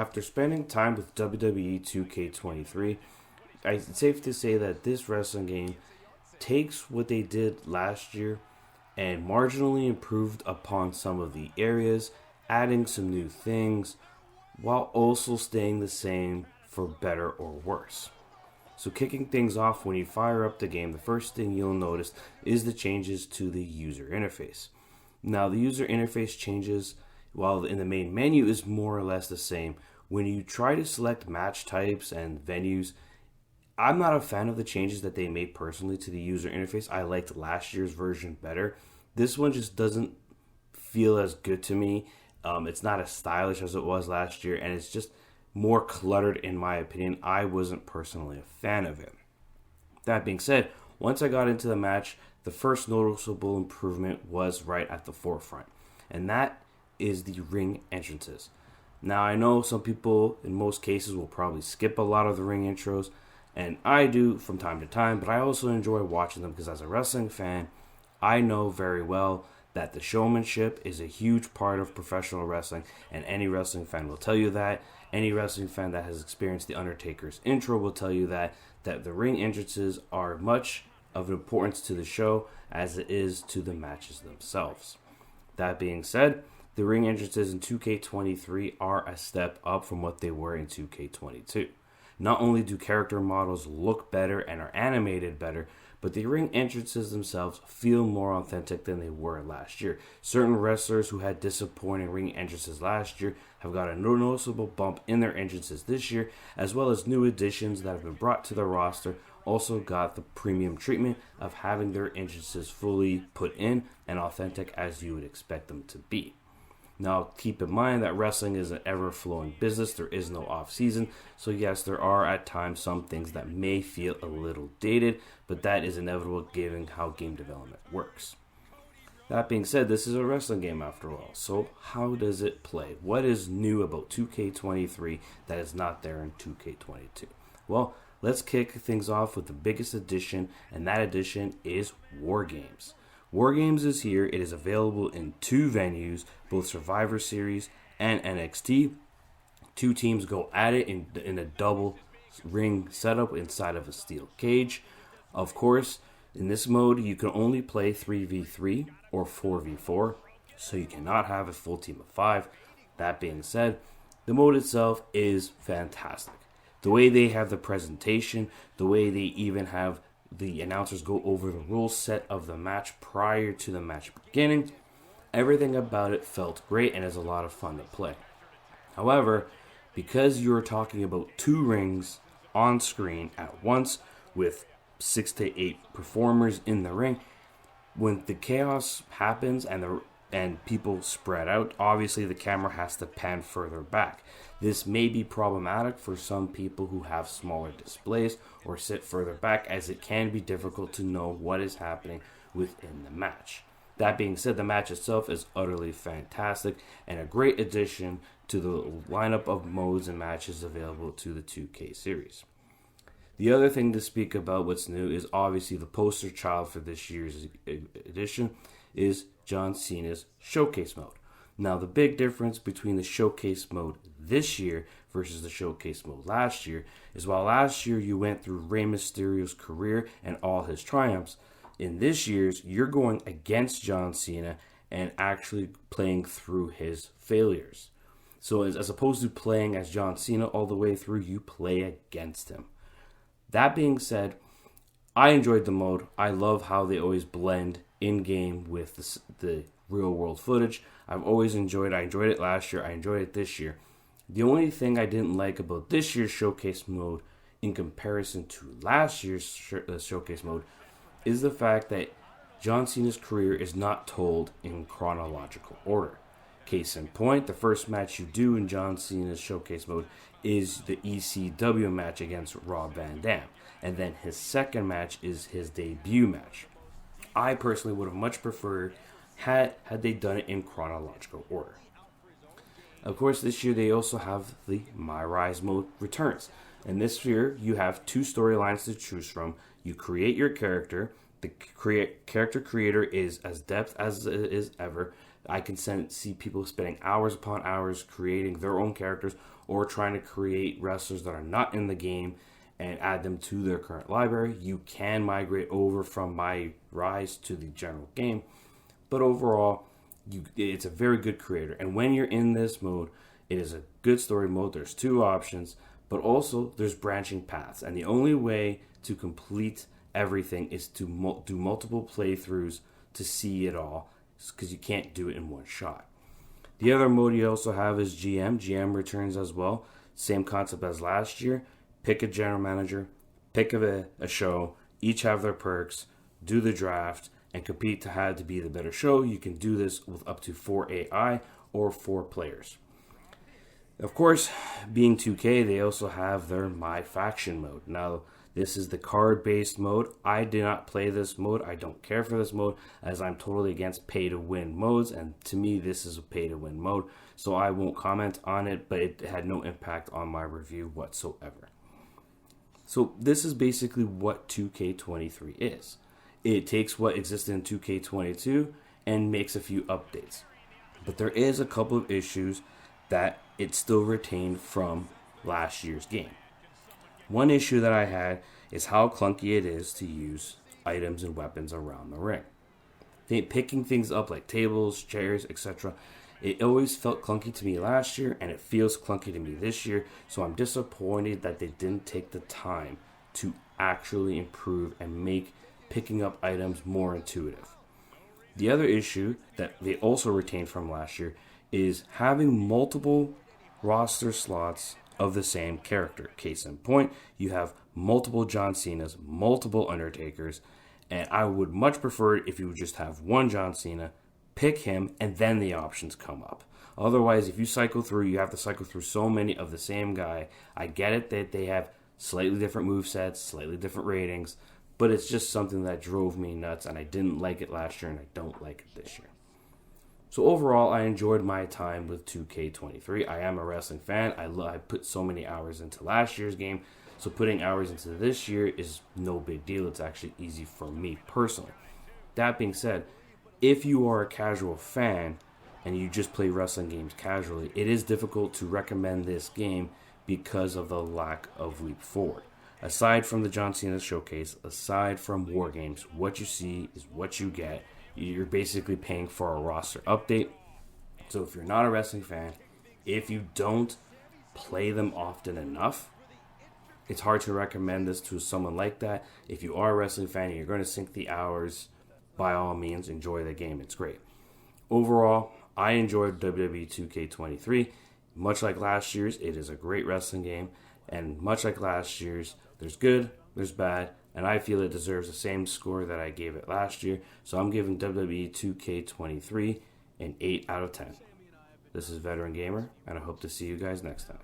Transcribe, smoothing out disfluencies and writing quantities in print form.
After spending time with WWE 2K23, it's safe to say that this wrestling game takes what they did last year and marginally improved upon some of the areas, adding some new things, while also staying the same for better or worse. So kicking things off, when you fire up the game, the first thing you'll notice is the changes to the user interface. Now the user interface changes while in the main menu is more or less the same. When you try to select match types and venues, I'm not a fan of the changes that they made personally to the user interface. I liked last year's version better. This one just doesn't feel as good to me. It's not as stylish as it was last year, and it's just more cluttered in my opinion. I wasn't personally a fan of it. That being said, once I got into the match, the first noticeable improvement was right at the forefront, and that is the ring entrances. Now, I know some people, in most cases, will probably skip a lot of the ring intros, and I do from time to time, but I also enjoy watching them because as a wrestling fan, I know very well that the showmanship is a huge part of professional wrestling, and any wrestling fan will tell you that. Any wrestling fan that has experienced The Undertaker's intro will tell you that the ring entrances are much of importance to the show as it is to the matches themselves. That being said, the ring entrances in 2K23 are a step up from what they were in 2K22. Not only do character models look better and are animated better, but the ring entrances themselves feel more authentic than they were last year. Certain wrestlers who had disappointing ring entrances last year have got a noticeable bump in their entrances this year, as well as new additions that have been brought to the roster also got the premium treatment of having their entrances fully put in and authentic as you would expect them to be. Now, keep in mind that wrestling is an ever-flowing business. There is no off-season. So, yes, there are at times some things that may feel a little dated, but that is inevitable given how game development works. That being said, this is a wrestling game after all. So, how does it play? What is new about 2K23 that is not there in 2K22? Well, let's kick things off with the biggest addition, and that addition is War Games. War Games is here. It is available in two venues, both Survivor Series and NXT. Two teams go at it in a double ring setup inside of a steel cage. Of course, in this mode, you can only play 3v3 or 4v4, so you cannot have a full team of 5. That being said, the mode itself is fantastic. The way they have the presentation, the way they even have the announcers go over the rule set of the match prior to the match beginning, everything about it felt great and is a lot of fun to play. However, because you're talking about two rings on screen at once with 6 to 8 performers in the ring, when the chaos happens and people spread out, obviously the camera has to pan further back. This may be problematic for some people who have smaller displays or sit further back, as it can be difficult to know what is happening within the match. That being said, the match itself is utterly fantastic and a great addition to the lineup of modes and matches available to the 2K series. The other thing to speak about what's new is obviously the poster child for this year's edition is John Cena's Showcase mode. Now, the big difference between the Showcase mode this year versus the Showcase mode last year is while last year you went through Rey Mysterio's career and all his triumphs, in this year's you're going against John Cena and actually playing through his failures. So as opposed to playing as John Cena all the way through, you play against him. That being said, I enjoyed the mode. I love how they always blend in-game with the real-world footage. I enjoyed it last year. I enjoyed it this year. The only thing I didn't like about this year's Showcase mode in comparison to last year's Showcase mode is the fact that John Cena's career is not told in chronological order. Case in point, the first match you do in John Cena's Showcase mode is the ECW match against Rob Van Dam. And then his second match is his debut match. I personally would have much preferred had they done it in chronological order. Of course, this year they also have the My Rise mode returns. And this year you have two storylines to choose from. You create your character. The character creator is as depth as it is ever. I can see people spending hours upon hours creating their own characters, or trying to create wrestlers that are not in the game and add them to their current library, you can migrate over from My Rise to the general game. But overall, it's a very good creator. And when you're in this mode, it is a good story mode. There's 2 options, but also there's branching paths. And the only way to complete everything is to do multiple playthroughs to see it all, because you can't do it in one shot. The other mode you also have is GM. GM returns as well. Same concept as last year. Pick a general manager, pick a show, each have their perks, do the draft, and compete to be the better show. You can do this with up to 4 AI or 4 players. Of course, being 2K, they also have their My Faction mode. Now, this is the card-based mode. I do not play this mode. I don't care for this mode, as I'm totally against pay-to-win modes, and to me, this is a pay-to-win mode, so I won't comment on it, but it had no impact on my review whatsoever. So this is basically what 2K23 is. It takes what existed in 2K22 and makes a few updates. But there is a couple of issues that it still retained from last year's game. One issue that I had is how clunky it is to use items and weapons around the ring. Picking things up like tables, chairs, etc. It always felt clunky to me last year, and it feels clunky to me this year, so I'm disappointed that they didn't take the time to actually improve and make picking up items more intuitive. The other issue that they also retained from last year is having multiple roster slots of the same character. Case in point, you have multiple John Cenas, multiple Undertakers, and I would much prefer it if you would just have one John Cena, pick him, and then the options come up. Otherwise, if you cycle through, you have to cycle through so many of the same guy. I get it that they have slightly different movesets, slightly different ratings, but it's just something that drove me nuts, and I didn't like it last year, and I don't like it this year. So overall, I enjoyed my time with 2K23. I am a wrestling fan. I put so many hours into last year's game, so putting hours into this year is no big deal. It's actually easy for me personally. That being said, if you are a casual fan and you just play wrestling games casually, it is difficult to recommend this game because of the lack of leap forward. Aside from the John Cena showcase, aside from War Games, what you see is what you get. You're basically paying for a roster update. So if you're not a wrestling fan, if you don't play them often enough, it's hard to recommend this to someone like that. If you are a wrestling fan and you're going to sink the hours, by all means, enjoy the game. It's great. Overall, I enjoyed WWE 2K23. Much like last year's, it is a great wrestling game. And much like last year's, there's good, there's bad, and I feel it deserves the same score that I gave it last year. So I'm giving WWE 2K23 an 8 out of 10. This is Veteran Gamer, and I hope to see you guys next time.